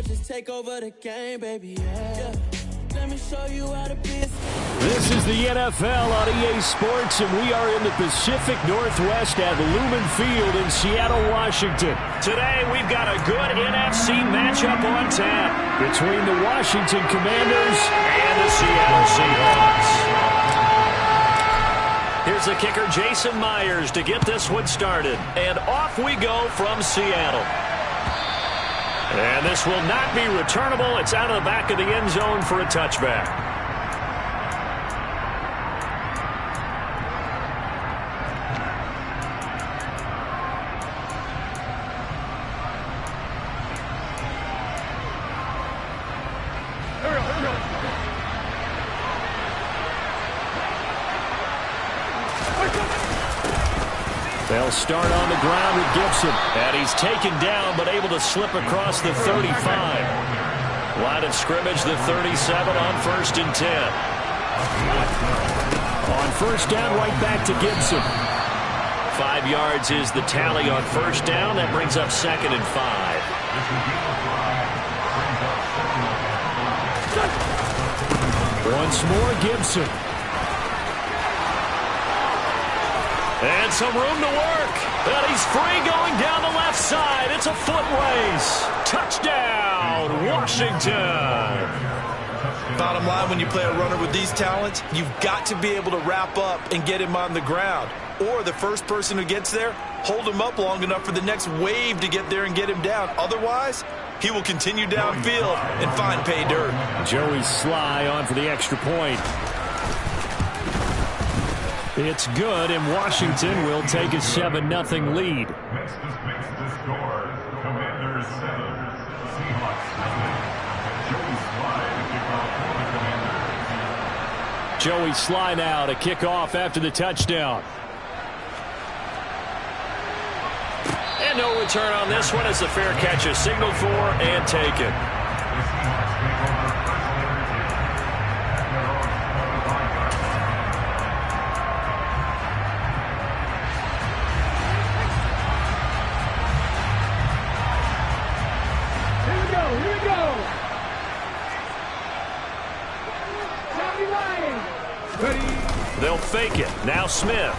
just take over the game, baby, yeah. Let me show you how to be. This is the NFL on EA Sports, and we are in the Pacific Northwest at Lumen Field in Seattle, Washington. Today, we've got a good NFC matchup on tap between the Washington Commanders and the Seattle Seahawks. Here's the kicker, Jason Myers, to get this one started. And off we go from Seattle. And this will not be returnable. It's out of the back of the end zone for a touchback. They'll start on the ground with Gibson. And he's taken down, but able to slip across the 35. Line of scrimmage, the 37 on 1st and 10. On first down, right back to Gibson. 5 yards is the tally on first down. That brings up 2nd and 5. Once more, Gibson. And some room to work. And he's free going down the left side. It's a foot race. Touchdown, Washington. Bottom line, when you play a runner with these talents, you've got to be able to wrap up and get him on the ground. Or the first person who gets there, hold him up long enough for the next wave to get there and get him down. Otherwise, he will continue downfield and find pay dirt. Joey Sly on for the extra point. It's good, and Washington will take a 7-0 lead. Makes the score. Commanders 7, Seahawks 7. Joey Sly to kick off for the Commanders. Joey Sly now to kick off after the touchdown. And no return on this one as the fair catch is signaled for and taken. They'll fake it. Now Smith.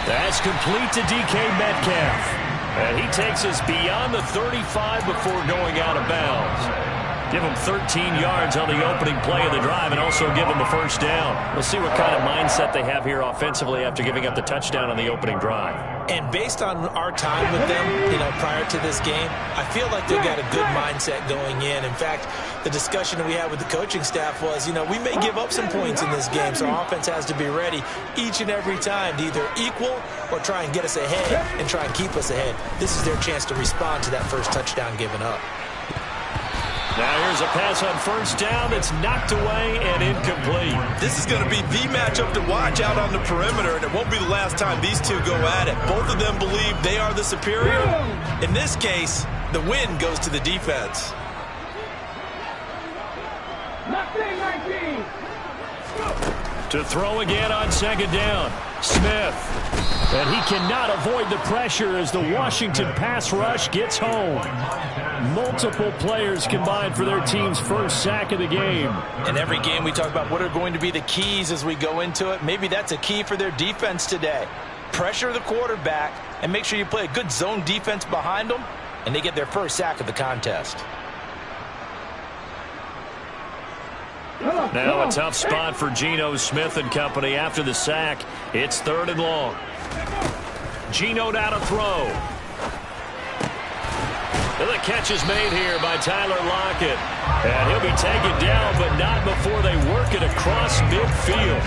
That's complete to DK Metcalf. And he takes us beyond the 35 before going out of bounds. Give him 13 yards on the opening play of the drive and also give him a first down. We'll see what kind of mindset they have here offensively after giving up the touchdown on the opening drive. And based on our time with them, prior to this game, I feel like they've got a good mindset going in. In fact, the discussion that we had with the coaching staff was, we may give up some points in this game, so our offense has to be ready each and every time to either equal or try and get us ahead and try and keep us ahead. This is their chance to respond to that first touchdown given up. Now here's a pass on first down that's knocked away and incomplete. This is going to be the matchup to watch out on the perimeter, and it won't be the last time these two go at it. Both of them believe they are the superior. In this case, the win goes to the defense. To throw again on second down. Smith. And he cannot avoid the pressure as the Washington pass rush gets home. Multiple players combined for their team's first sack of the game. In every game we talk about what are going to be the keys as we go into it. Maybe that's a key for their defense today. Pressure the quarterback and make sure you play a good zone defense behind them, and they get their first sack of the contest. Now a tough spot for Geno Smith and company after the sack. It's 3rd and long. Geno now to throw. And the catch is made here by Tyler Lockett. And he'll be taken down, but not before they work it across midfield.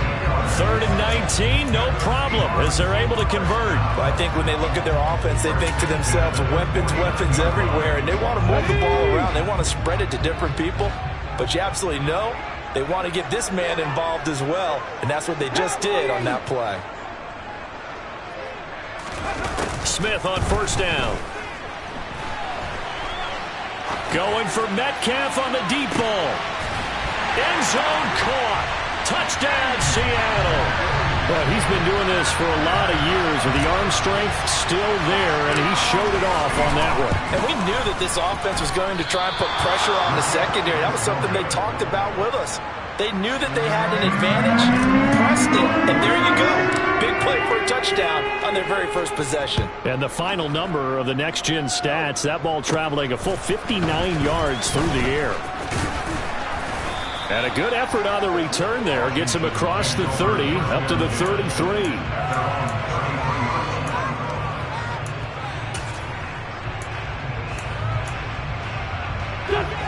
3rd and 19, no problem, as they're able to convert. Well, I think when they look at their offense, they think to themselves, weapons everywhere, and they want to move the ball around. They want to spread it to different people. But you absolutely know they want to get this man involved as well, and that's what they just did on that play. Smith on first down. Going for Metcalf on the deep ball. End zone caught. Touchdown, Seattle. Well, he's been doing this for a lot of years, with the arm strength still there, and he showed it off on that one. And we knew that this offense was going to try and put pressure on the secondary. That was something they talked about with us. They knew that they had an advantage, pressed it, and there you go. Big play for a touchdown on their very first possession. And the final number of the next-gen stats, that ball traveling a full 59 yards through the air. And a good effort on the return there. Gets him across the 30, up to the 33.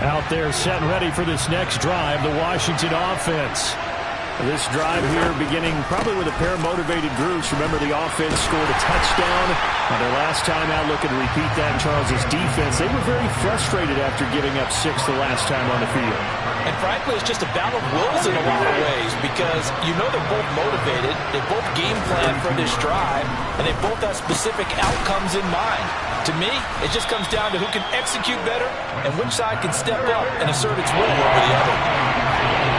Out there set and ready for this next drive, the Washington offense. This drive here beginning probably with a pair of motivated groups. Remember, the offense scored a touchdown on their last time out. Looking to repeat that in Charles's defense. They were very frustrated after giving up 6 the last time on the field. And frankly, it's just a battle of wills in a lot of ways, because you know they're both motivated, they both game plan for this drive, and they both have specific outcomes in mind. To me, it just comes down to who can execute better and which side can step up and assert its will over the other.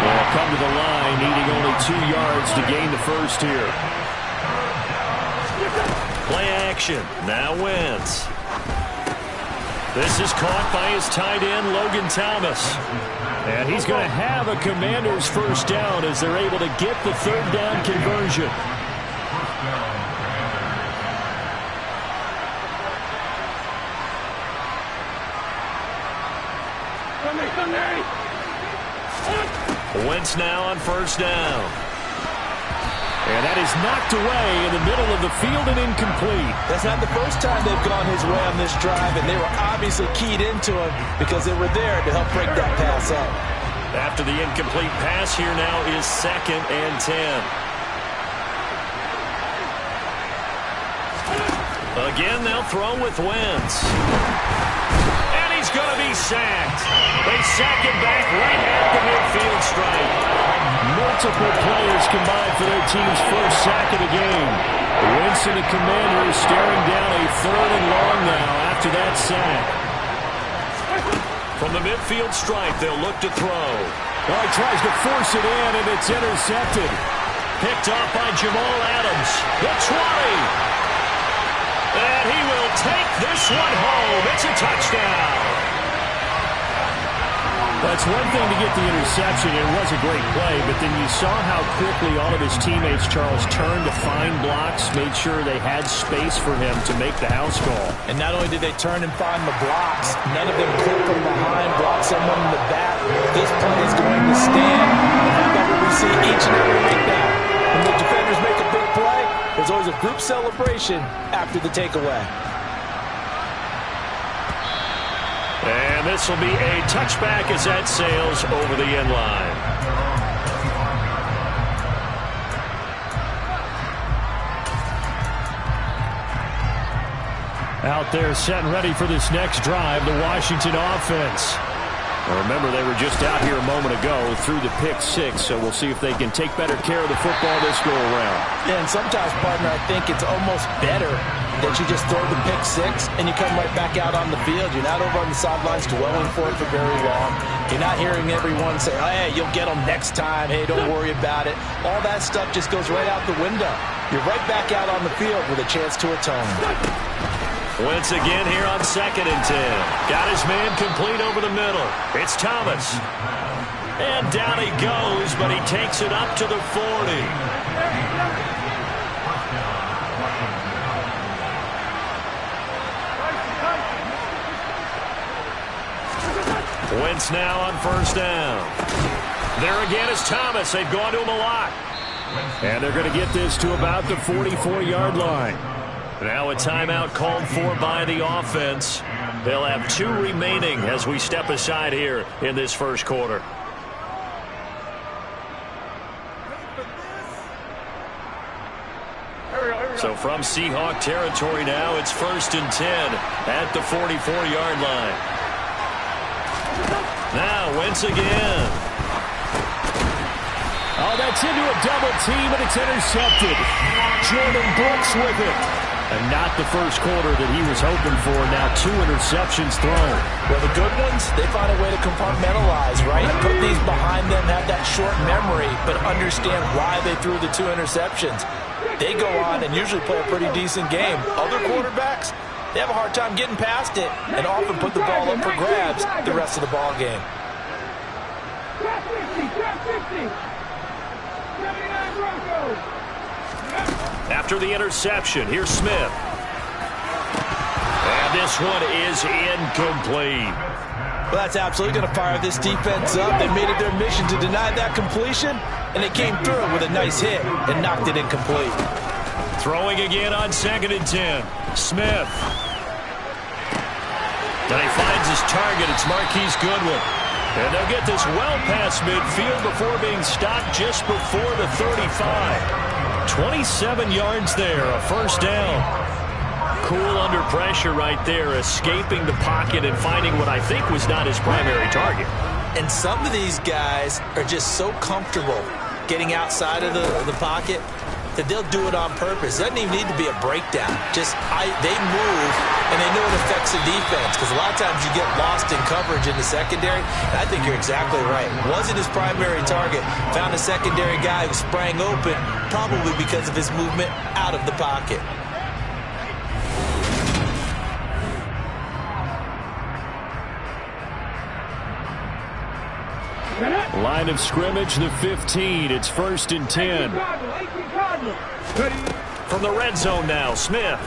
Well, come to the line, needing only 2 yards to gain the first here. Play action, now Wentz. This is caught by his tight end, Logan Thomas. And he's going to have a Commander's first down as they're able to get the third down conversion. Wentz now on first down. And that is knocked away in the middle of the field and incomplete. That's not the first time they've gone his way on this drive, and they were obviously keyed into him because they were there to help break that pass up. After the incomplete pass, here now is 2nd and 10. Again, they'll throw with Wentz. And he's going to be sacked. They sack him back right at the midfield stripe. Multiple players combined for their team's first sack of the game. Wentz and the Commanders staring down a 3rd and long now after that sack. From the midfield stripe, they'll look to throw. Oh, he tries to force it in, and it's intercepted. Picked off by Jamal Adams. The 20. And he will take this one home. It's a touchdown. That's one thing to get the interception. It was a great play, but then you saw how quickly all of his teammates, Charles, turned to find blocks, made sure they had space for him to make the house call. And not only did they turn and find the blocks, none of them clip from behind, block someone in the back. This play is going to stand. And how about what we see each and every week now? When the defenders make a big play, there's always a group celebration after the takeaway. And this will be a touchback as that sails over the end line. Out there set and ready for this next drive, the Washington offense. Now remember, they were just out here a moment ago through the pick 6, so we'll see if they can take better care of the football this go around. Yeah, and sometimes, partner, I think it's almost better that you just throw the pick 6 and you come right back out on the field. You're not over on the sidelines dwelling for it for very long. You're not hearing everyone say, oh, hey, you'll get them next time. Hey, don't worry about it. All that stuff just goes right out the window. You're right back out on the field with a chance to atone. Wentz again here on 2nd and 10. Got his man complete over the middle. It's Thomas. And down he goes, but he takes it up to the 40. Wentz now on first down. There again is Thomas. They've gone to him a lot. And they're going to get this to about the 44-yard line. Now a timeout called for by the offense. They'll have 2 remaining as we step aside here in this first quarter. So from Seahawk territory now, it's 1st and 10 at the 44-yard line. Now Wentz again. Oh, that's into a double team, and it's intercepted. Jordan Brooks with it. And not the first quarter that he was hoping for. Now 2 interceptions thrown. Well, the good ones, they find a way to compartmentalize, right? Put these behind them, have that short memory, but understand why they threw the 2 interceptions. They go on and usually play a pretty decent game. Other quarterbacks, they have a hard time getting past it and often put the ball up for grabs the rest of the ball game. After the interception, here's Smith. And this one is incomplete. Well, that's absolutely going to fire this defense up. They made it their mission to deny that completion, and they came through with a nice hit and knocked it incomplete. Throwing again on 2nd and 10. Smith. And he finds his target. It's Marquise Goodwin. And they'll get this well past midfield before being stopped just before the 35. 27 yards there, a first down. Cool under pressure right there, escaping the pocket and finding what I think was not his primary target. And some of these guys are just so comfortable getting outside of the pocket that they'll do it on purpose. It doesn't even need to be a breakdown. They move, and they know it affects the defense, because a lot of times you get lost in coverage in the secondary, and I think you're exactly right. Wasn't his primary target. Found a secondary guy who sprang open, probably because of his movement out of the pocket. Line of scrimmage, the 15. It's 1st and 10. From the red zone now, Smith.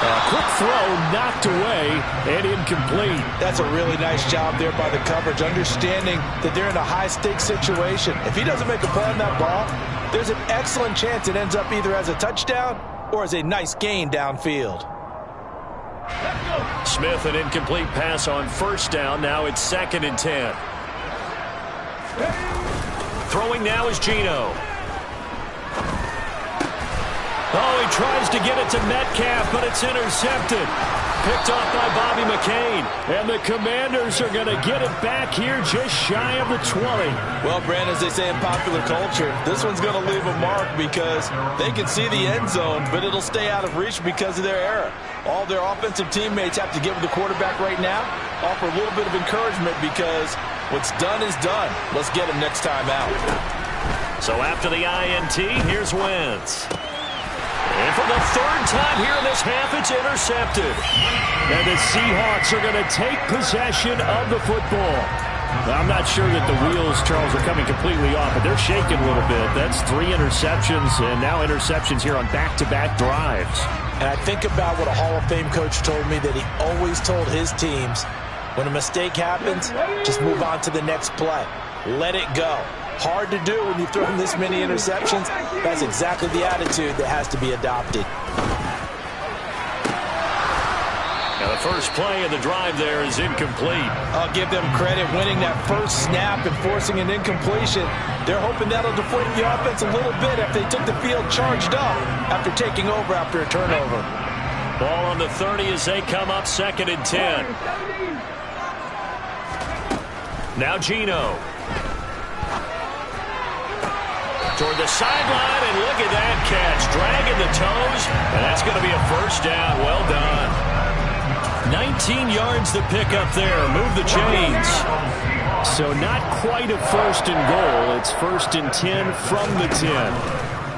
A quick throw knocked away and incomplete. That's a really nice job there by the coverage, understanding that they're in a high-stakes situation. If he doesn't make a play on that ball, there's an excellent chance it ends up either as a touchdown or as a nice gain downfield. Smith, an incomplete pass on 1st down. Now it's 2nd and 10. Throwing now is Gotw. Oh, he tries to get it to Metcalf, but it's intercepted. Picked off by Bobby McCain. And the Commanders are going to get it back here just shy of the 20. Well, Brandon, as they say in popular culture, this one's going to leave a mark because they can see the end zone, but it'll stay out of reach because of their error. All their offensive teammates have to get with the quarterback right now, offer a little bit of encouragement because what's done is done. Let's get him next time out. So after the INT, here's Wentz. And for the 3rd time here in this half, it's intercepted. And the Seahawks are going to take possession of the football. Now, I'm not sure that the wheels, Charles, are coming completely off, but they're shaking a little bit. That's 3 interceptions, and now interceptions here on back-to-back drives. And I think about what a Hall of Fame coach told me that he always told his teams, when a mistake happens, just move on to the next play. Let it go. Hard to do when you've thrown this many interceptions. That's exactly the attitude that has to be adopted. Now the first play of the drive there is incomplete. I'll give them credit winning that first snap and forcing an incompletion. They're hoping that'll deflate the offense a little bit if they took the field charged up after taking over after a turnover. Ball on the 30 as they come up 2nd and 10. Now Gotw. Toward the sideline, and look at that catch. Dragging the toes, and that's going to be a first down. Well done. 19 yards to pick up there. Move the chains. So not quite a 1st and goal. It's 1st and 10 from the 10.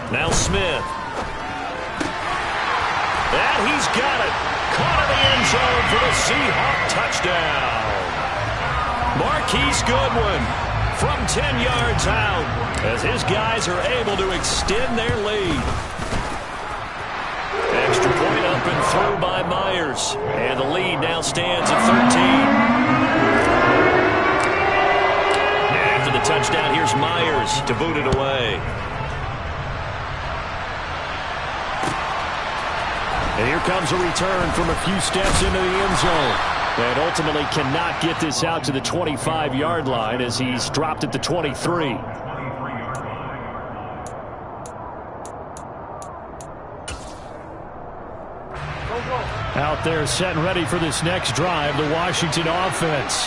Now Smith. And he's got it. Caught in the end zone for the Seahawk touchdown. Marquise Goodwin from 10 yards out as his guys are able to extend their lead. Extra point up and through by Myers. And the lead now stands at 13. And after the touchdown, here's Myers to boot it away. And here comes a return from a few steps into the end zone. And ultimately cannot get this out to the 25-yard line as he's dropped at the 23. Out there set and ready for this next drive, the Washington offense.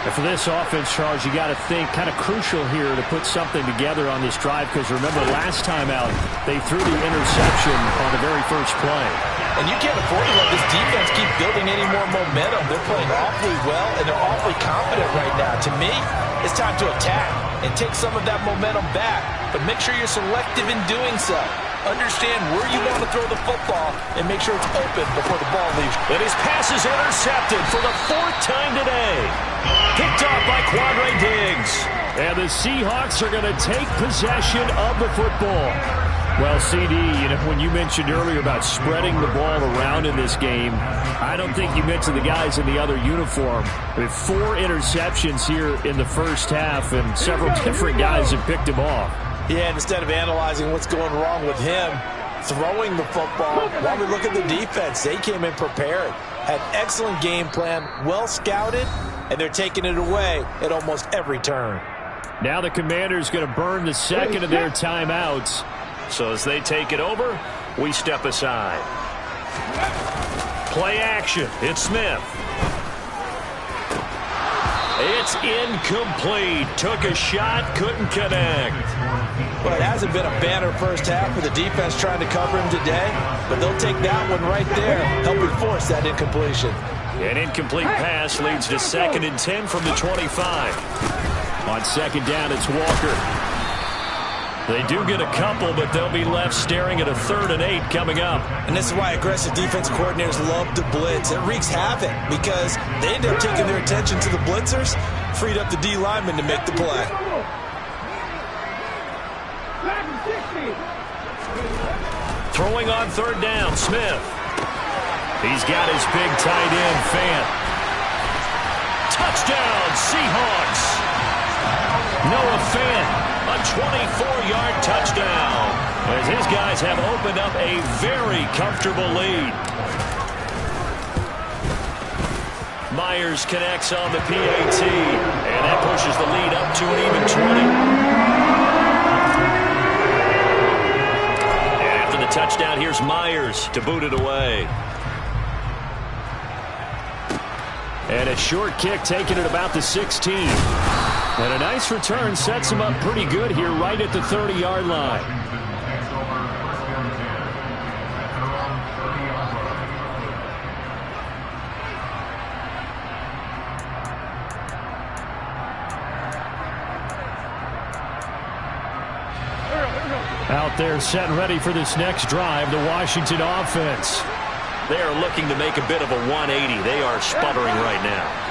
And for this offense, Charles, you got to think kind of crucial here to put something together on this drive, because remember last time out they threw the interception on the very first play. And you can't afford to let this defense keep building any more momentum. They're playing awfully well, and they're awfully confident right now. To me, it's time to attack and take some of that momentum back. But make sure you're selective in doing so. Understand where you want to throw the football and make sure it's open before the ball leaves. And his pass is intercepted for the 4th time today. Picked off by Quandre Diggs. And the Seahawks are going to take possession of the football. Well, CD, when you mentioned earlier about spreading the ball around in this game, I don't think you mentioned the guys in the other uniform. With 4 interceptions here in the first half, and several different guys have picked him off. Yeah, instead of analyzing what's going wrong with him, throwing the football, while we look at the defense, they came in prepared, had excellent game plan, well scouted, and they're taking it away at almost every turn. Now the Commanders going to burn the second of their timeouts. So as they take it over, we step aside. Play action. It's Smith. It's incomplete. Took a shot, couldn't connect. Well, it hasn't been a banner first half for the defense trying to cover him today, but they'll take that one right there, helping force that incompletion. An incomplete pass leads to 2nd and 10 from the 25. On 2nd down, it's Walker. They do get a couple, but they'll be left staring at a 3rd and 8 coming up. And this is why aggressive defensive coordinators love to blitz. It wreaks havoc because they end up taking their attention to the blitzers, freed up the D lineman to make the play. Throwing on 3rd down, Smith. He's got his big tight end, Fant. Touchdown, Seahawks. Noah Fant. A 24-yard touchdown as his guys have opened up a very comfortable lead. Myers connects on the PAT, and that pushes the lead up to an even 20. And after the touchdown, here's Myers to boot it away. And a short kick taken at about the 16. And a nice return sets him up pretty good here right at the 30-yard line. Out there set and ready for this next drive, the Washington offense. They are looking to make a bit of a 180. They are sputtering right now.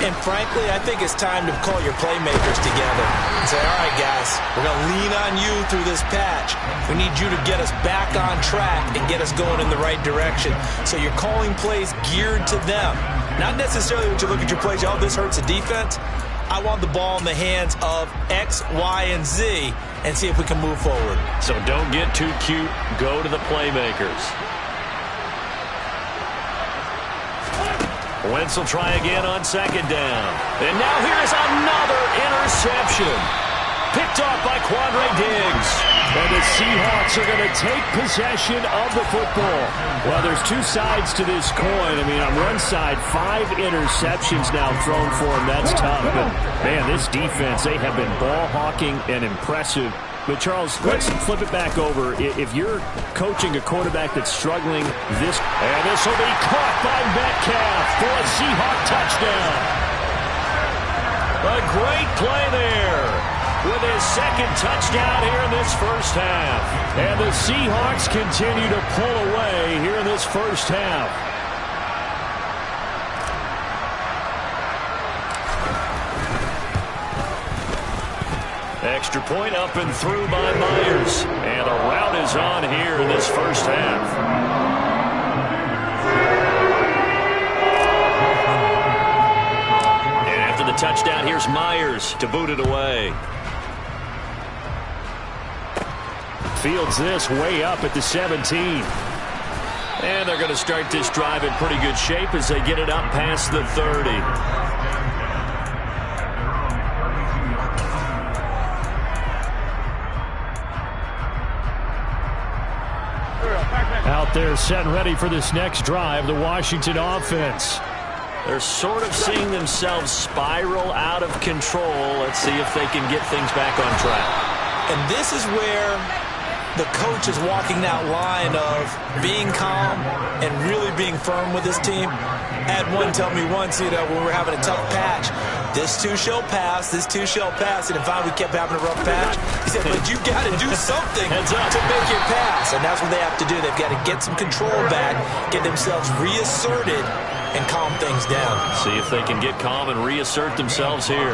And frankly, I think it's time to call your playmakers together and say, all right, guys, we're going to lean on you through this patch. We need you to get us back on track and get us going in the right direction. So you're calling plays geared to them. Not necessarily when you look at your plays, oh, this hurts the defense. I want the ball in the hands of X, Y, and Z and see if we can move forward. So don't get too cute. Go to the playmakers. Wentz will try again on 2nd down. And now here's another interception. Picked off by Quandre Diggs. And the Seahawks are going to take possession of the football. Well, there's 2 sides to this coin. I mean, on one side, 5 interceptions now thrown for him. That's tough. But, man, this defense, they have been ball hawking and impressive. But, Charles, let's flip it back over. If you're coaching a quarterback that's struggling, and this will be caught by Metcalf for a Seahawk touchdown. A great play there with his 2nd touchdown here in this first half. And the Seahawks continue to pull away here in this first half. Extra point up and through by Myers. And the route is on here in this first half. And after the touchdown, here's Myers to boot it away. Fields this way up at the 17. And they're going to start this drive in pretty good shape as they get it up past the 30. Out there set and ready for this next drive, the Washington offense. They're sort of seeing themselves spiral out of control. Let's see if they can get things back on track. And this is where the coach is walking that line of being calm and really being firm with his team. I had one tell me once, when we were having a tough patch, this too shall pass, this too shall pass. And if we kept having a rough patch, he said, but you got to do something to make it pass. And that's what they have to do. They've got to get some control back, get themselves reasserted, and calm things down. See if they can get calm and reassert themselves here.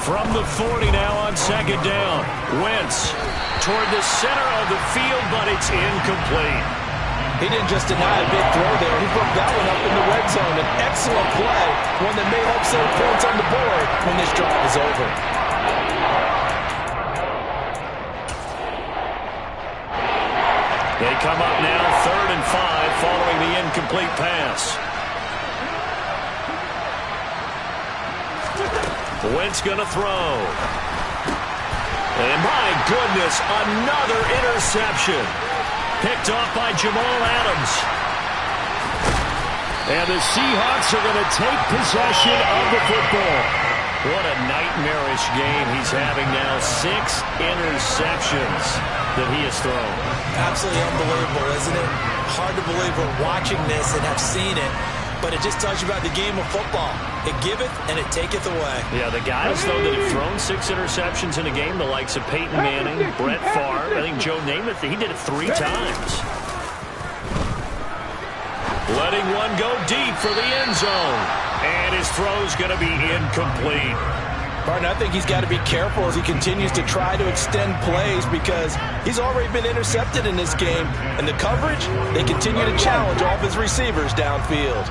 From the 40 now on second down. Wentz toward the center of the field, but it's incomplete. He didn't just deny a big throw there. He broke that one up in the red zone. An excellent play, one that may help save points on the board when this drive is over. They come up now 3rd and 5 following the incomplete pass. Wentz going to throw. And my goodness, another interception. Picked off by Jamal Adams. And the Seahawks are going to take possession of the football. What a nightmarish game he's having now. 6 interceptions that he has thrown. Absolutely unbelievable, isn't it? Hard to believe we're watching this and have seen it. But it just tells you about the game of football. It giveth and it taketh away. Yeah, the guys, though, that have thrown 6 interceptions in a game, the likes of Peyton Manning, Brett Favre, I think Joe Namath, he did it 3 times. Letting one go deep for the end zone. And his throw's going to be incomplete. Barton, I think he's got to be careful as he continues to try to extend plays because he's already been intercepted in this game. And the coverage, they continue to challenge all of his receivers downfield.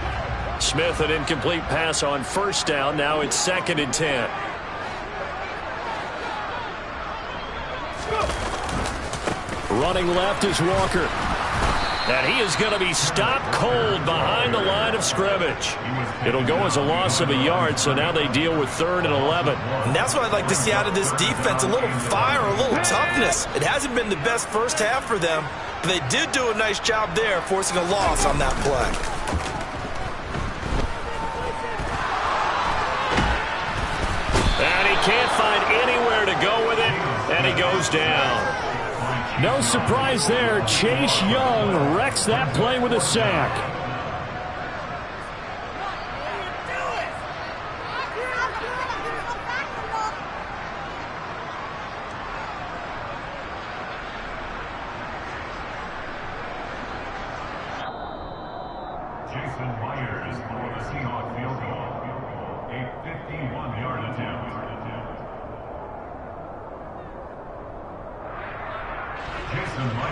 Smith, an incomplete pass on first down. Now it's 2nd and 10. Running left is Walker. And he is going to be stopped cold behind the line of scrimmage. It'll go as a loss of a yard, so now they deal with 3rd and 11. And that's what I'd like to see out of this defense, a little fire, a little toughness. It hasn't been the best first half for them, but they did do a nice job there, forcing a loss on that play. And he can't find anywhere to go with it, and he goes down. No surprise there. Chase Young wrecks that play with a sack. Jason Myers for the Seahawks field goal. A 51-yard attempt.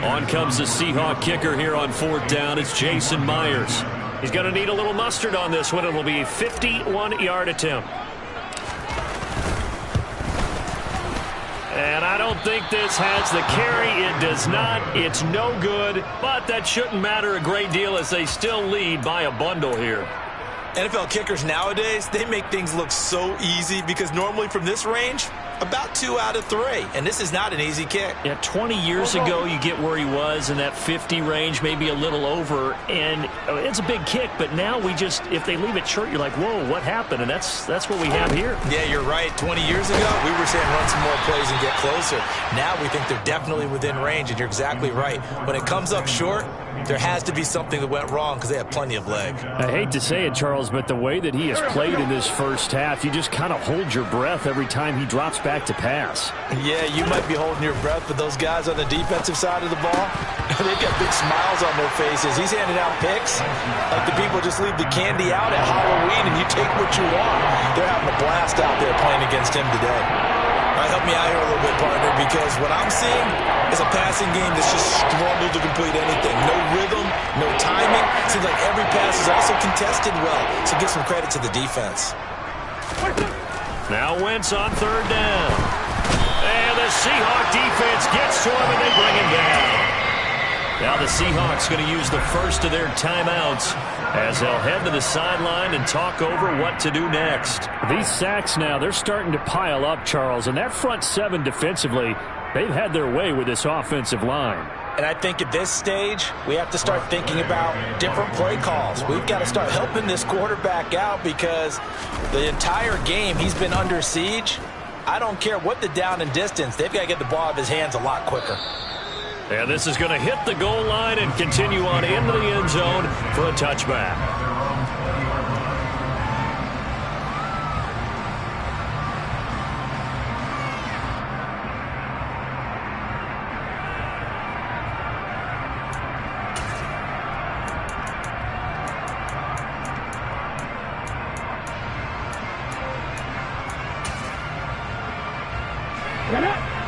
On comes the Seahawk kicker here on 4th down. It's Jason Myers. He's going to need a little mustard on this one. It'll be a 51-yard attempt. And I don't think this has the carry. It does not. It's no good. But that shouldn't matter a great deal as they still lead by a bundle here. NFL kickers nowadays, they make things look so easy because normally from this range, about 2 out of 3. And this is not an easy kick. Yeah, 20 years ago, you get where he was in that 50 range, maybe a little over. And it's a big kick, but now we just, if they leave it short, you're like, whoa, what happened? And that's what we have here. Yeah, you're right. 20 years ago, we were saying run some more plays and get closer. Now we think they're definitely within range, and you're exactly right. When it comes up short, there has to be something that went wrong because they have plenty of leg. I hate to say it, Charles, but the way that he has played in this first half, you just kind of hold your breath every time he drops back to pass. Yeah, you might be holding your breath, but those guys on the defensive side of the ball, they've got big smiles on their faces. He's handing out picks like the people just leave the candy out at Halloween and you take what you want. They're having a blast out there playing against him today. All right, help me out here a little bit, partner, because what I'm seeing is a passing game that's just struggled to complete anything. No rhythm, no timing. Seems like every pass is also contested well, so give some credit to the defense. Now Wentz on 3rd down. And the Seahawk defense gets to him and they bring him down. Now the Seahawks going to use the first of their timeouts as they'll head to the sideline and talk over what to do next. These sacks now, they're starting to pile up, Charles, and that front 7 defensively, they've had their way with this offensive line. And I think at this stage, we have to start thinking about different play calls. We've got to start helping this quarterback out because the entire game he's been under siege. I don't care what the down and distance. They've got to get the ball out of his hands a lot quicker. And this is going to hit the goal line and continue on into the end zone for a touchback.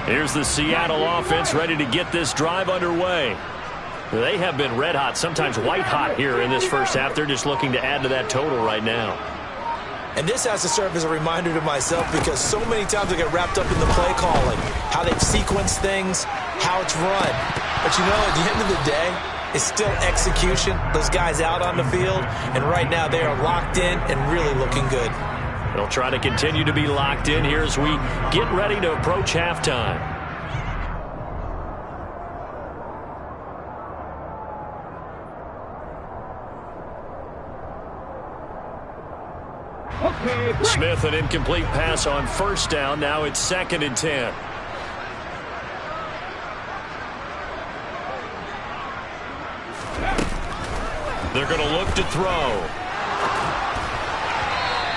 Here's the Seattle offense ready to get this drive underway. They have been red hot, sometimes white hot here in this first half. They're just looking to add to that total right now. And this has to serve as a reminder to myself because so many times I get wrapped up in the play calling, how they've sequenced things, how it's run. But you know, at the end of the day, it's still execution. Those guys out on the field, and right now they are locked in and really looking good. They'll try to continue to be locked in here as we get ready to approach halftime. Smith, an incomplete pass on first down. Now it's 2nd and 10. They're going to look to throw.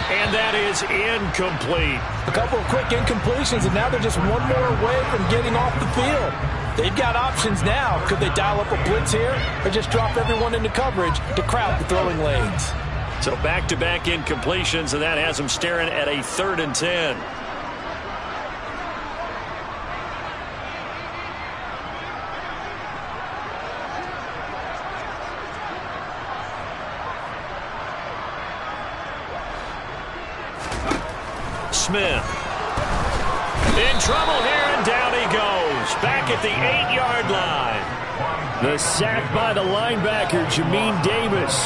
And that is incomplete. A couple of quick incompletions, and now they're just one more away from getting off the field. They've got options now. Could they dial up a blitz here or just drop everyone into coverage to crowd the throwing lanes? So back-to-back incompletions, and that has them staring at a 3rd and 10. Smith in trouble here, and down he goes. Back at the 8-yard line. The sack by the linebacker, Jamin Davis.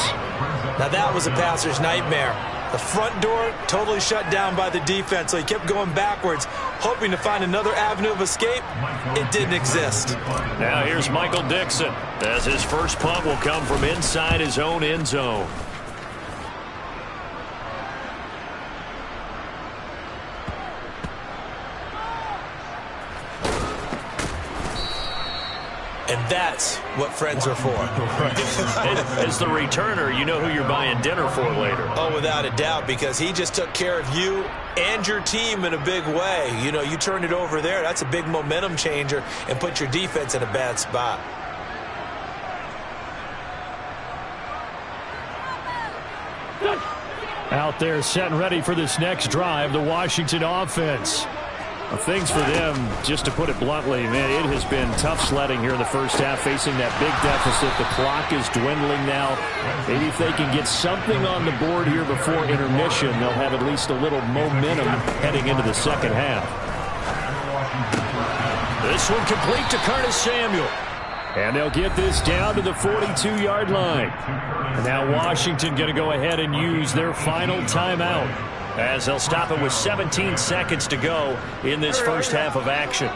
Now that was a passer's nightmare. The front door totally shut down by the defense, so he kept going backwards, hoping to find another avenue of escape. It didn't exist. Now here's Michael Dixon, as his first punt will come from inside his own end zone. And that's what friends are for. As the returner, you know who you're buying dinner for later. Oh, without a doubt, because he just took care of you and your team in a big way. You know, you turned it over there. That's a big momentum changer and put your defense in a bad spot. Out there set and ready for this next drive, the Washington offense. Well, things for them, just to put it bluntly, man, it has been tough sledding here in the first half, facing that big deficit. The clock is dwindling now. Maybe if they can get something on the board here before intermission, they'll have at least a little momentum heading into the second half. This one complete to Curtis Samuel. And they'll get this down to the 42-yard line. And now Washington going to go ahead and use their final timeout, as they'll stop it with 17 seconds to go in this first half of action.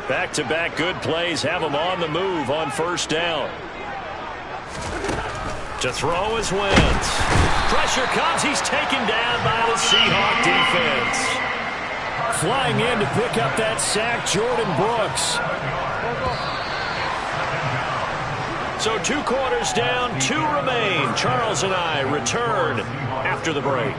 Back-to-back good plays have them on the move on first down. To throw is Wentz. Pressure comes. He's taken down by the Seahawk defense. Flying in to pick up that sack, Jordan Brooks. So 2 quarters down, 2 remain. Charles and I return after the break.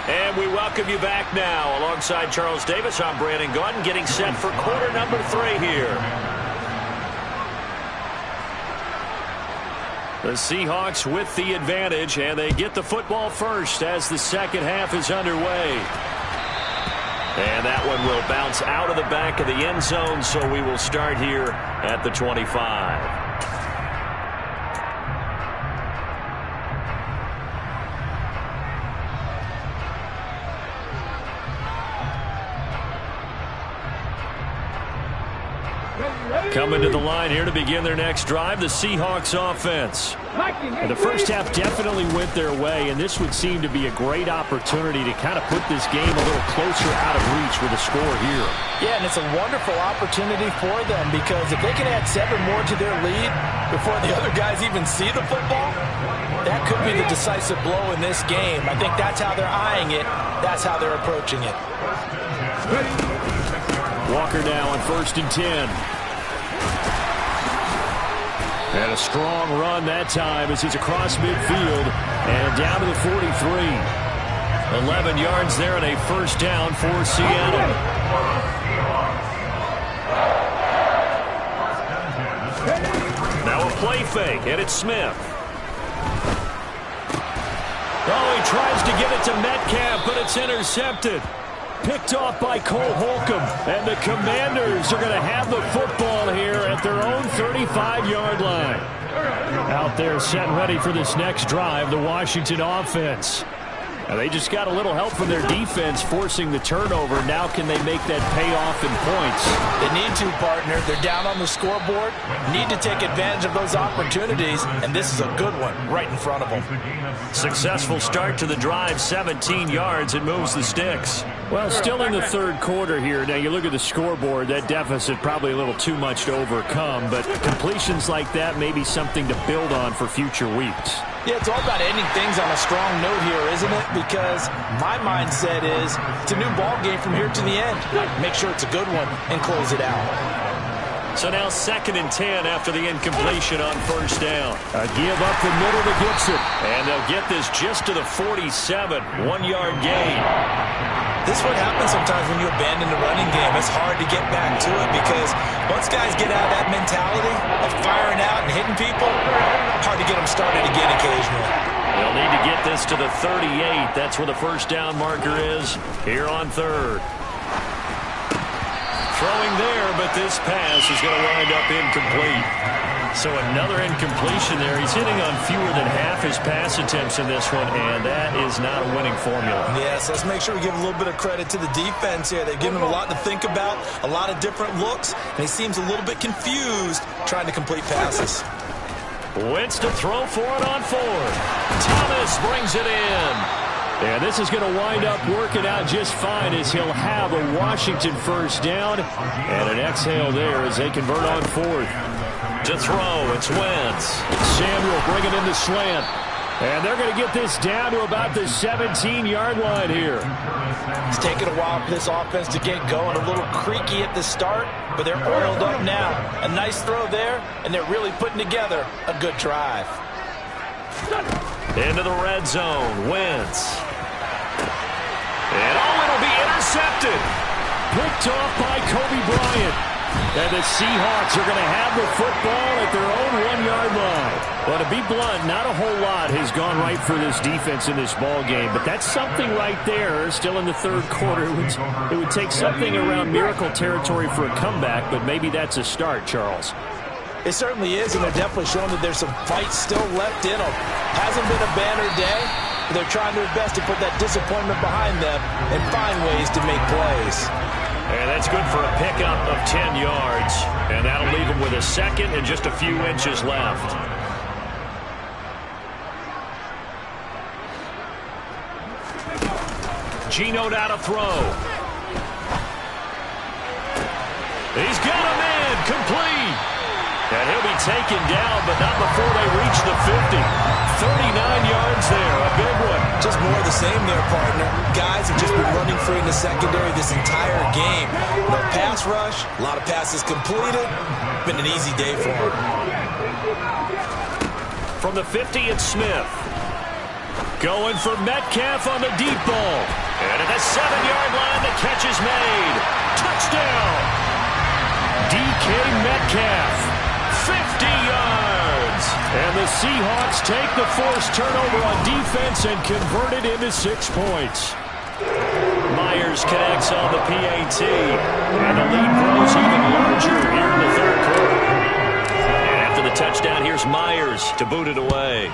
And we welcome you back now. Alongside Charles Davis, I'm Brandon Gotw, getting set for quarter number 3 here. The Seahawks with the advantage, and they get the football first as the second half is underway. And that one will bounce out of the back of the end zone, so we will start here at the 25. Coming to the line here to begin their next drive, the Seahawks offense. And the first half definitely went their way, and this would seem to be a great opportunity to kind of put this game a little closer out of reach with a score here. Yeah, and it's a wonderful opportunity for them because if they can add 7 more to their lead before the other guys even see the football, that could be the decisive blow in this game. I think that's how they're eyeing it. That's how they're approaching it. Walker now on 1st and 10. And a strong run that time as he's across midfield and down to the 43. 11 yards there and a first down for Seattle. Now a play fake, and it's Smith. Oh, he tries to get it to Metcalf, but it's intercepted. Picked off by Cole Holcomb, and the Commanders are going to have the football here at their own 35-yard line. Out there set and ready for this next drive, the Washington offense. Now they just got a little help from their defense forcing the turnover. Now can they make that pay off in points? They need to, partner. They're down on the scoreboard. Need to take advantage of those opportunities, and this is a good one right in front of them. Successful start to the drive, 17 yards. It moves the sticks. Well, still in the third quarter here. Now, you look at the scoreboard, that deficit probably a little too much to overcome, but completions like that may be something to build on for future weeks. Yeah, it's all about ending things on a strong note here, isn't it? Because my mindset is it's a new ball game from here to the end. Make sure it's a good one and close it out. So now 2nd and 10 after the incompletion on first down. A give up the middle to Gibson. And they'll get this just to the 47, 1-yard gain. This is what happens sometimes when you abandon the running game. It's hard to get back to it because once guys get out of that mentality of firing out and hitting people, hard to get them started again occasionally. They'll need to get this to the 38. That's where the first down marker is here on 3rd. Throwing there, but this pass is going to wind up incomplete. So another incompletion there. He's hitting on fewer than half his pass attempts in this one, and that is not a winning formula. Yes, let's make sure we give a little bit of credit to the defense here. They've given him a lot to think about, a lot of different looks, and he seems a little bit confused trying to complete passes. Wentz to throw for it on 4th. Thomas brings it in. And this is going to wind up working out just fine as he'll have a Washington first down and an exhale there as they convert on 4th. To throw, it's Wentz. Samuel bringing in the slant. And they're going to get this down to about the 17-yard line here. It's taken a while for this offense to get going. A little creaky at the start, but they're oiled up now. A nice throw there, and they're really putting together a good drive. Into the red zone, Wentz. And it'll be intercepted. Picked off by Kobe Bryant. And the Seahawks are going to have the football at their own 1-yard line. Well, to be blunt, not a whole lot has gone right for this defense in this ball game, but that's something right there. Still in the third quarter, it would take something around miracle territory for a comeback, but maybe that's a start, Charles. It certainly is, and they're definitely showing that there's some fight still left in them. Hasn't been a banner day, but they're trying their best to put that disappointment behind them and find ways to make plays. And that's good for a pickup of 10 yards. And that'll leave him with a second and just a few inches left. Geno now to throw. He's got him in, complete. And he'll be taken down, but not before they reach the 50. 39 yards there, a big one. Just more of the same there, partner. Guys have just been running free in the secondary this entire game. No pass rush, a lot of passes completed. Been an easy day for them. From the 50, it's Smith. Going for Metcalf on the deep ball. And at the 7-yard line, the catch is made. Touchdown! DK Metcalf. 50 yards. And the Seahawks take the forced turnover on defense and convert it into 6 points. Myers connects on the PAT. And the lead grows even larger here in the third quarter. And after the touchdown, here's Myers to boot it away.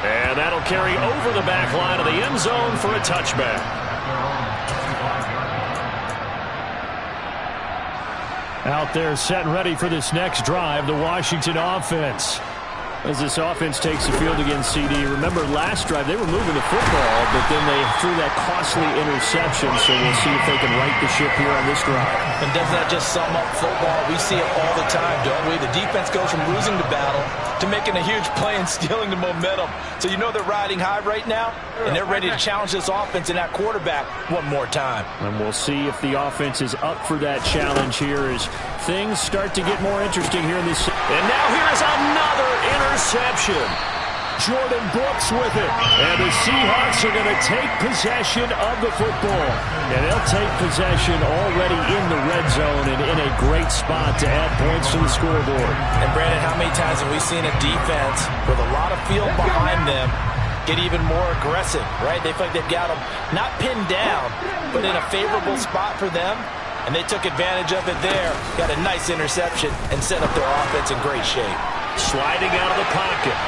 And that'll carry over the back line of the end zone for a touchback. Out there set and ready for this next drive, the Washington offense. As this offense takes the field against CD. Remember last drive they were moving the football, but then they threw that costly interception, so we'll see if they can right the ship here on this drive. And doesn't that just sum up football? We see it all the time, don't we? The defense goes from losing the battle to making a huge play and stealing the momentum. So you know they're riding high right now, and they're ready to challenge this offense and that quarterback one more time. And we'll see if the offense is up for that challenge here as things start to get more interesting here in this. And now here is another interception. Jordan Brooks with it. And the Seahawks are going to take possession of the football. And they'll take possession already in the red zone and in a great spot to add points to the scoreboard. And Brandon, how many times have we seen a defense with a lot of field behind them get even more aggressive, right? They feel like they've got them not pinned down, but in a favorable spot for them. And they took advantage of it there. Got a nice interception and set up their offense in great shape. Sliding out of the pocket.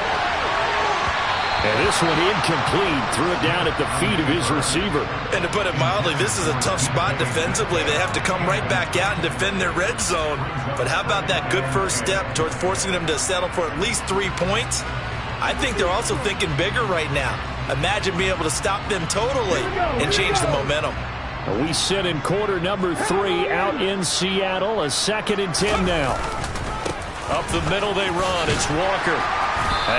And this one incomplete. Threw it down at the feet of his receiver. And to put it mildly, this is a tough spot defensively. They have to come right back out and defend their red zone. But how about that good first step towards forcing them to settle for at least 3 points? I think they're also thinking bigger right now. Imagine being able to stop them totally and change the momentum. We sit in quarter number 3 out in Seattle. A 2nd and 10 now. Up the middle they run. It's Walker.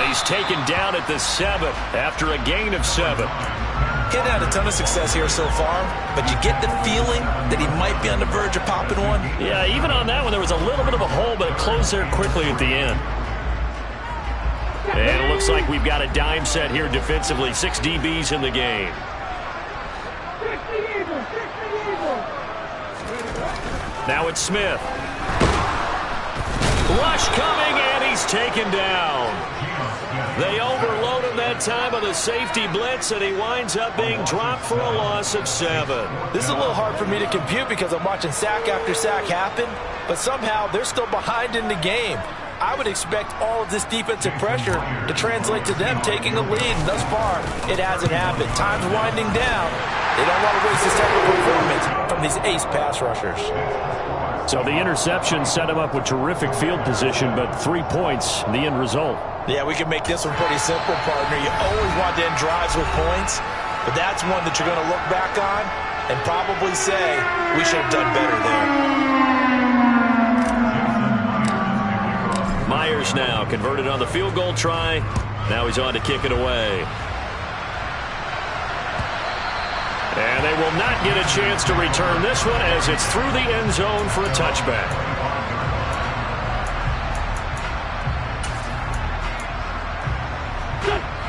He's taken down at the 7 after a gain of 7. Getting had a ton of success here so far, but you get the feeling that he might be on the verge of popping one. Yeah, even on that one, there was a little bit of a hole, but it closed there quickly at the end. And it looks like we've got a dime set here defensively. 6 DBs in the game. Now it's Smith. Rush coming, and he's taken down. They overload him that time on the safety blitz, and he winds up being dropped for a loss of 7. This is a little hard for me to compute because I'm watching sack after sack happen, but somehow they're still behind in the game. I would expect all of this defensive pressure to translate to them taking a lead, and thus far, it hasn't happened. Time's winding down. They don't want to waste this type of performance from these ace pass rushers. So the interception set him up with terrific field position, but 3 points, the end result. Yeah, we can make this one pretty simple, partner. You always want to end drives with points, but that's one that you're going to look back on and probably say, we should have done better there. Myers now converted on the field goal try. Now he's on to kick it away. And they will not get a chance to return this one as it's through the end zone for a touchback.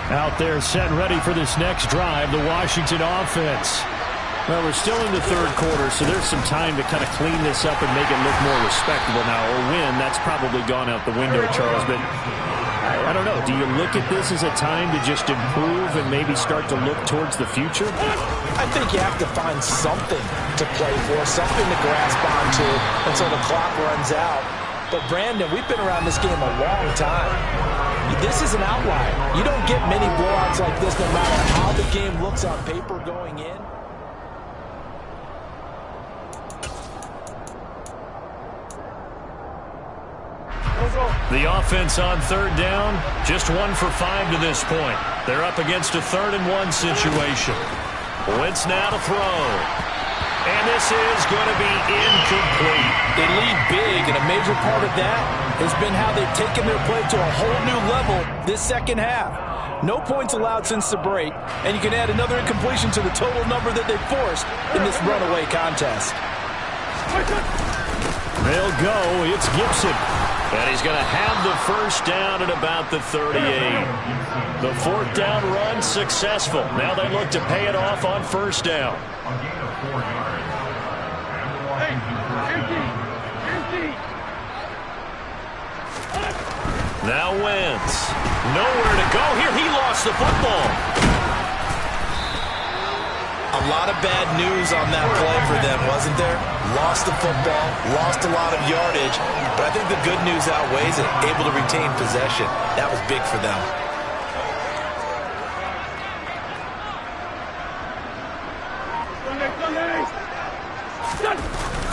Out there set and ready for this next drive, the Washington offense. Well, we're still in the 3rd quarter, so there's some time to kind of clean this up and make it look more respectable now. Or win, that's probably gone out the window, Charles. But I don't know. Do you look at this as a time to just improve and maybe start to look towards the future? I think you have to find something to play for, something to grasp onto until the clock runs out. But, Brandon, we've been around this game a long time. This is an outlier. You don't get many blowouts like this no matter how the game looks on paper going in. The offense on 3rd down, just 1 for 5 to this point. They're up against a 3rd and 1 situation. Wentz now to throw. And this is going to be incomplete. They lead big, and a major part of that has been how they've taken their play to a whole new level this second half. No points allowed since the break, and you can add another incompletion to the total number that they forced in this runaway contest. They'll go. It's Gibson. And he's going to have the first down at about the 38. The 4th down run successful. Now they look to pay it off on 1st down. A gain of 4 yards. And Washington. Now Wentz. Nowhere to go here. He lost the football. A lot of bad news on that play for them, wasn't there? Lost the football, lost a lot of yardage, but I think the good news outweighs it. Able to retain possession. That was big for them.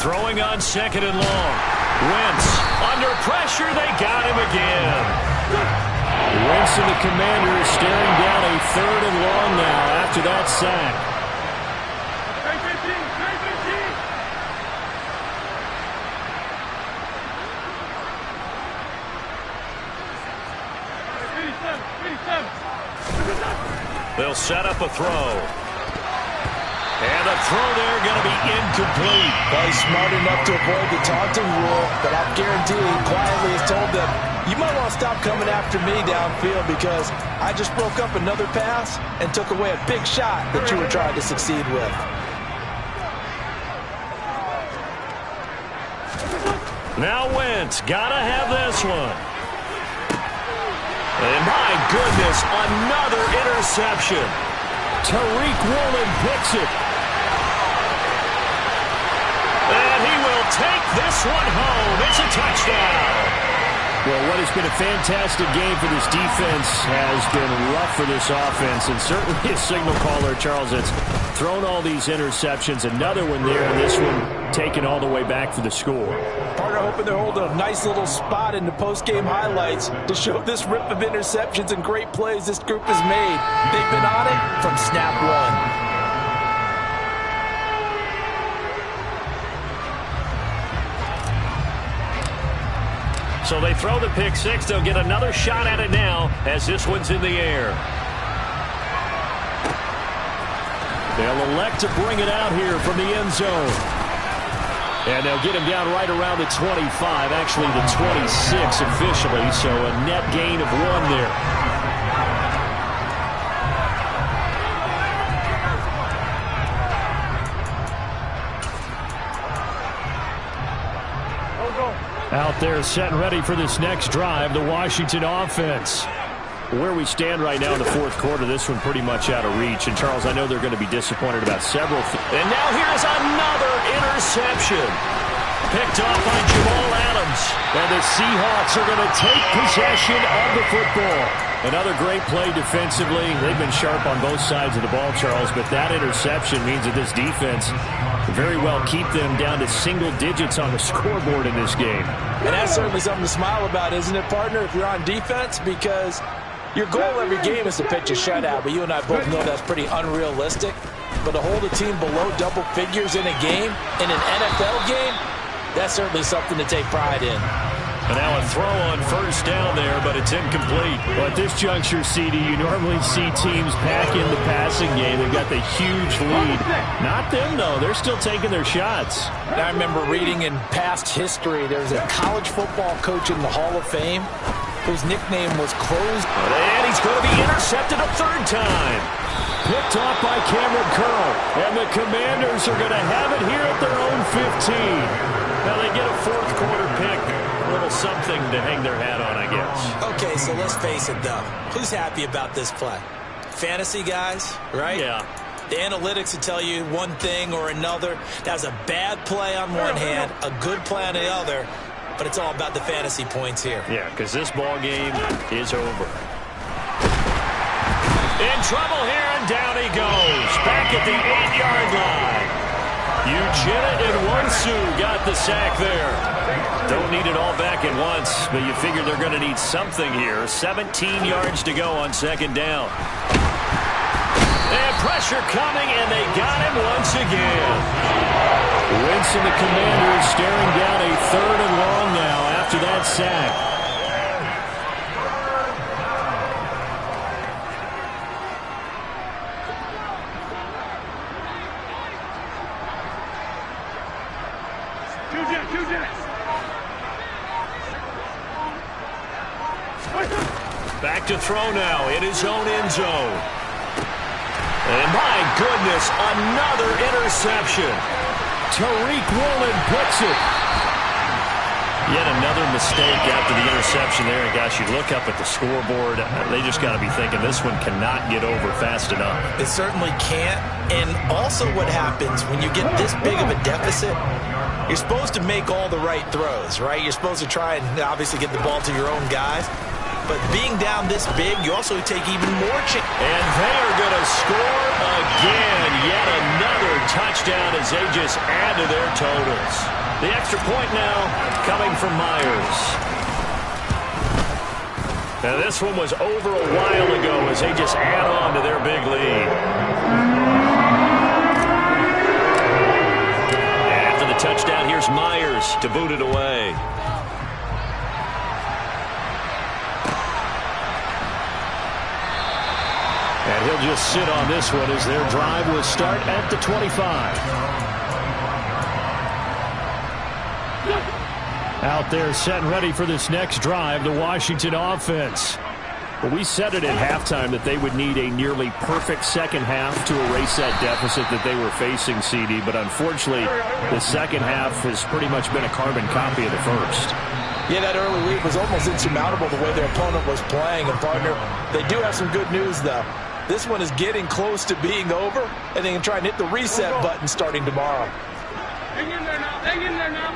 Throwing on 2nd and long. pressure. They got him again. Wentz and the Commanders staring down a 3rd and long now after that sack. They'll set up a throw. And the throw there going to be incomplete. Well, he's smart enough to avoid the taunting rule, but I'll guarantee he quietly has told them, you might want to stop coming after me downfield because I just broke up another pass and took away a big shot that you were trying to succeed with. Now Wentz, gotta have this one. And my goodness, another interception. Tariq Woolen picks it. And he will take this one home. It's a touchdown. Well, what has been a fantastic game for this defense has been rough for this offense, and certainly a signal caller, Charles, that's thrown all these interceptions. Another one there, and this one taken all the way back for the score. Partner hoping they're holding a nice little spot in the post-game highlights to show this rip of interceptions and great plays this group has made. They've been on it from snap one. So they throw the pick six. They'll get another shot at it now as this one's in the air. They'll elect to bring it out here from the end zone. And they'll get him down right around the 25, actually the 26 officially, so a net gain of 1 there. Out there set and ready for this next drive, the Washington offense. Where we stand right now in the 4th quarter, this one pretty much out of reach. And, Charles, I know they're going to be disappointed about several things. And now here's another interception. Picked off by Jamal Adams. And the Seahawks are going to take possession of the football. Another great play defensively. They've been sharp on both sides of the ball, Charles, but that interception means that this defense very well keep them down to single digits on the scoreboard in this game. And that's certainly something to smile about, isn't it, partner, if you're on defense? Because your goal every game is to pitch a shutout, but you and I both know that's pretty unrealistic. But to hold a team below double figures in a game, in an NFL game, that's certainly something to take pride in. And now a throw on first down there, but it's incomplete. Well, at this juncture, CD, you normally see teams pack in the passing game. They've got the huge lead. Not them, though. They're still taking their shots. I remember reading in past history, there's a college football coach in the Hall of Fame whose nickname was Closed. And he's going to be intercepted a 3rd time. Picked off by Cameron Curl. And the Commanders are going to have it here at their own 15. Now they get a 4th quarter pick. A little something to hang their hat on, I guess. Okay, so let's face it, though. Who's happy about this play? Fantasy guys, right? Yeah. The analytics will tell you one thing or another. That was a bad play on one hand, a good play on the other, but it's all about the fantasy points here. Yeah, because this ball game is over. In trouble here, and down he goes. Back at the 8-yard line. Uchenna and Wonsu got the sack there. Don't need it all back at once, but you figure they're going to need something here. 17 yards to go on 2nd down. And pressure coming, and they got him once again. Wentz and the Commanders staring down a 3rd and long now after that sack. Back to throw now in his own end zone. And my goodness, another interception. Tariq Woolen picks it. Yet another mistake after the interception there. And gosh, you look up at the scoreboard, they just got to be thinking this one cannot get over fast enough. It certainly can't. And also what happens when you get this big of a deficit, you're supposed to make all the right throws, right? You're supposed to try and obviously get the ball to your own guys. But being down this big, you also take even more chances. And they are going to score again. Yet another touchdown as they just add to their totals. The extra point now coming from Myers. Now, this one was over a while ago as they just add on to their big lead. And after the touchdown, here's Myers to boot it away. And he'll just sit on this one as their drive will start at the 25. Out there set and ready for this next drive, the Washington offense. But we said it at halftime that they would need a nearly perfect second half to erase that deficit that they were facing, CD. But unfortunately, the second half has pretty much been a carbon copy of the first. Yeah, that early lead was almost insurmountable the way their opponent was playing. And, partner, they do have some good news, though. This one is getting close to being over, and they can try and hit the reset button starting tomorrow. Hang in there now. Hang in there now.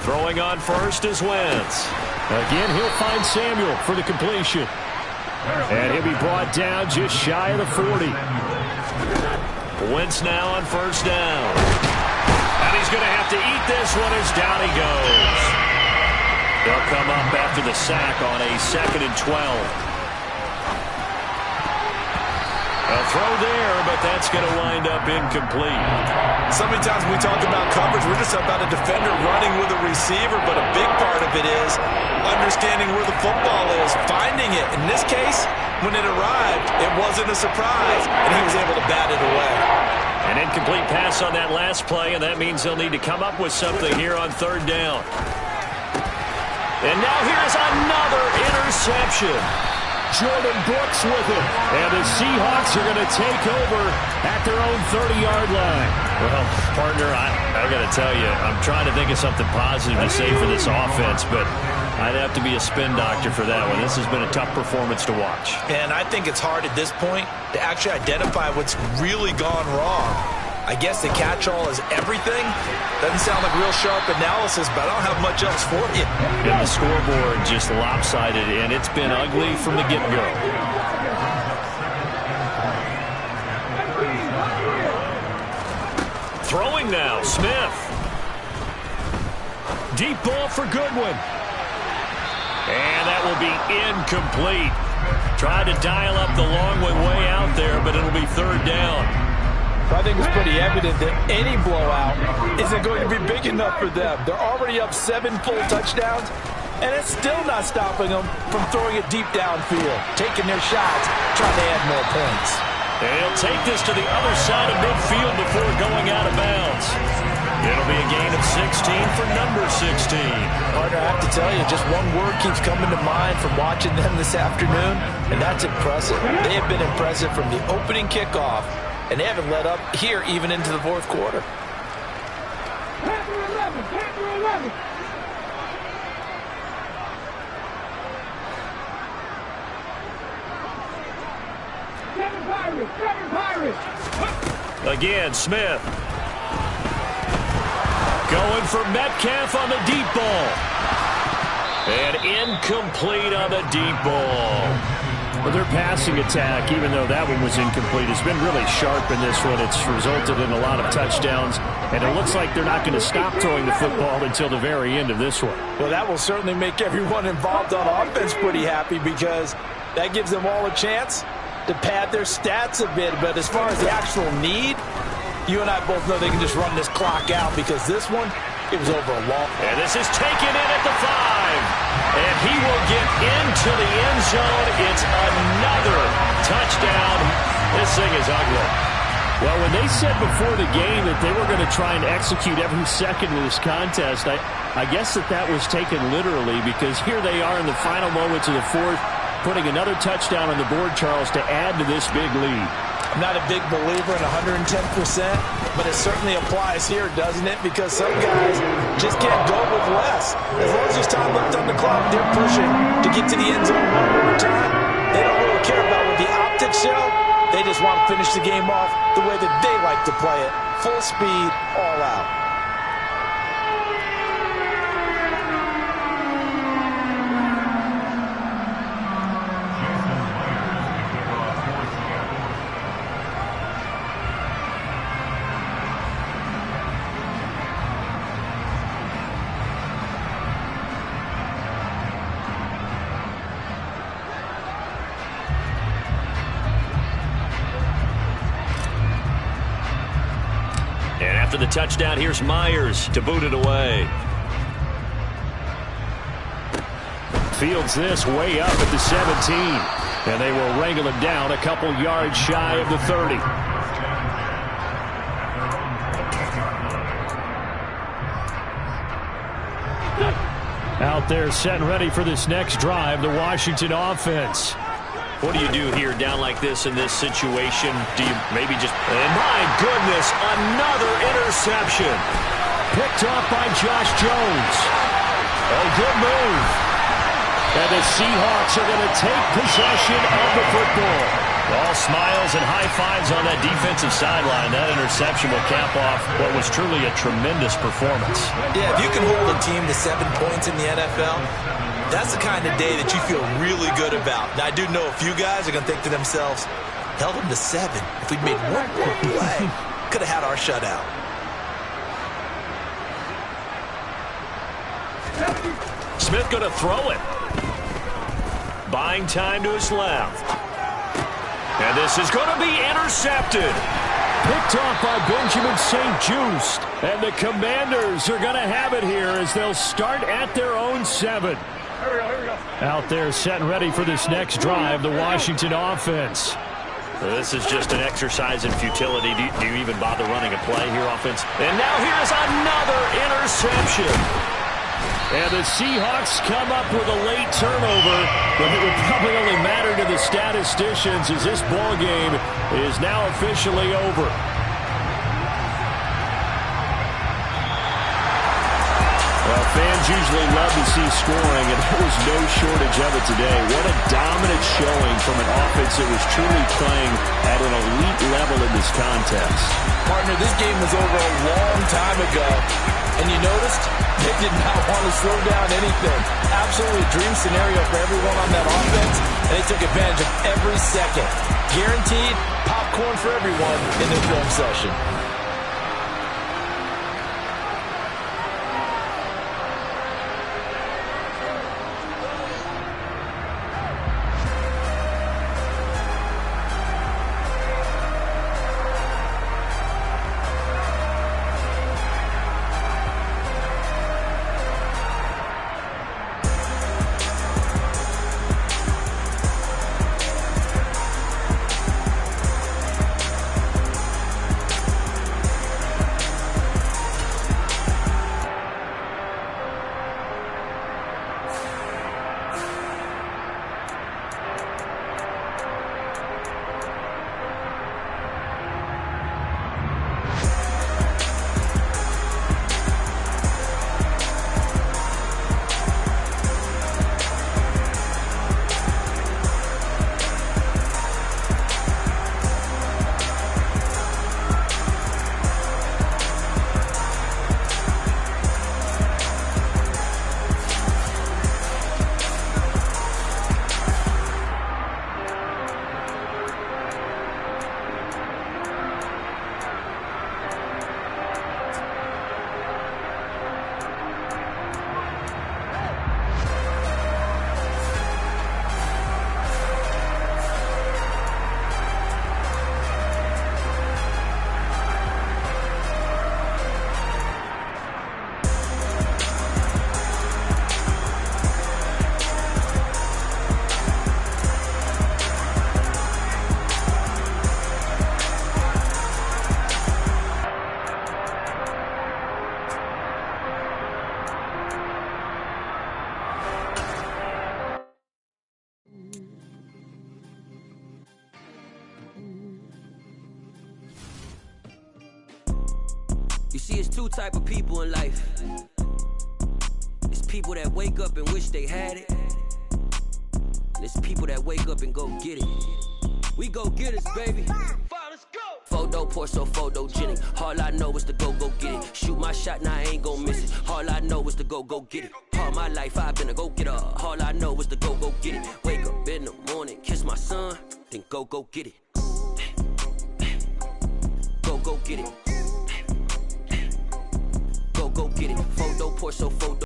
Throwing on first is Wentz. Again, he'll find Samuel for the completion. And he'll be brought down just shy of the 40. Wentz now on first down. And he's going to have to eat this one as down he goes. They'll come up after the sack on a 2nd and 12. A throw there, but that's going to wind up incomplete. So many times when we talk about coverage, we're just about a defender running with a receiver, but a big part of it is understanding where the football is, finding it. In this case, when it arrived, it wasn't a surprise, and he was able to bat it away. An incomplete pass on that last play, and that means they'll need to come up with something here on 3rd down. And now here's another interception. Jordan Brooks with it. And the Seahawks are going to take over at their own 30-yard line. Well, partner, I got to tell you, I'm trying to think of something positive to say for this offense, but I'd have to be a spin doctor for that one. This has been a tough performance to watch. And I think it's hard at this point to actually identify what's really gone wrong. I guess the catch-all is everything. Doesn't sound like real sharp analysis, but I don't have much else for you. And the scoreboard just lopsided, and it's been ugly from the get-go. Throwing now, Smith. Deep ball for Goodwin. And that will be incomplete. Tried to dial up the long way out there, but it'll be 3rd down. I think it's pretty evident that any blowout isn't going to be big enough for them. They're already up 7 full touchdowns, and it's still not stopping them from throwing it deep downfield, taking their shots, trying to add more points. They'll take this to the other side of midfield before going out of bounds. It'll be a gain of 16 for number 16. Partner, I have to tell you, just one word keeps coming to mind from watching them this afternoon, and that's impressive. They have been impressive from the opening kickoff, and they haven't let up here even into the 4th quarter. Panther 11. Panther 11. Kevin Pirates. Again, Smith. Going for Metcalf on the deep ball. And incomplete on the deep ball. Well, their passing attack, even though that one was incomplete, has been really sharp in this one. It's resulted in a lot of touchdowns, and it looks like they're not going to stop throwing the football until the very end of this one. Well, that will certainly make everyone involved on offense pretty happy because that gives them all a chance to pad their stats a bit. But as far as the actual need, you and I both know they can just run this clock out because this one, it was over a long. And this is taken in at the 5. And he will get into the end zone. It's another touchdown. This thing is ugly. Well, when they said before the game that they were going to try and execute every second of this contest, I guess that was taken literally because here they are in the final moments of the 4th, putting another touchdown on the board, Charles, to add to this big lead. I'm not a big believer in 110%, but it certainly applies here, doesn't it? Because some guys just can't go with less. As long as there's time left on the clock, they're pushing to get to the end zone one more time. They don't really care about what the optics show. They just want to finish the game off the way that they like to play it. Full speed, all out. touchdown. Here's Myers to boot it away. Fields this way up at the 17. And they will wrangle him down a couple yards shy of the 30. Out there set and ready for this next drive, the Washington offense. What do you do here down like this in this situation? Do you maybe just... And my goodness, another interception. Picked off by Josh Jones. A good move. And the Seahawks are going to take possession of the football. All smiles and high fives on that defensive sideline. That interception will cap off what was truly a tremendous performance. Yeah, if you can hold a team to 7 points in the NFL, that's the kind of day that you feel really good about. Now, I do know a few guys are going to think to themselves, held them to 7. If we'd made one more play, could have had our shutout. Smith going to throw it. Buying time to his left. And this is going to be intercepted. Picked off by Benjamin St-Juste. And the Commanders are going to have it here as they'll start at their own 7. Out there set and ready for this next drive, the Washington offense. This is just an exercise in futility. Do you even bother running a play here, offense? And now here's another interception. And the Seahawks come up with a late turnover, but it would probably only matter to the statisticians as this ball game is now officially over. Well, fans usually love to see scoring, and there was no shortage of it today. What a dominant showing from an offense that was truly playing at an elite level in this contest. Partner, this game was over a long time ago, and you noticed they did not want to slow down anything. Absolutely a dream scenario for everyone on that offense, and they took advantage of every second. Guaranteed popcorn for everyone in the film session. You see, it's two type of people in life. It's people that wake up and wish they had it. And it's people that wake up and go get it. We go get it, baby. Let's go. Photo pour so photogenic. All I know is to go get it. Shoot my shot, now I ain't gon' miss it. All I know is to go get it. All my life I've been a go-getter. All I know is to go get it. Wake up in the morning, kiss my son, then go get it. Go get it. Go get it. Photo pour so photo.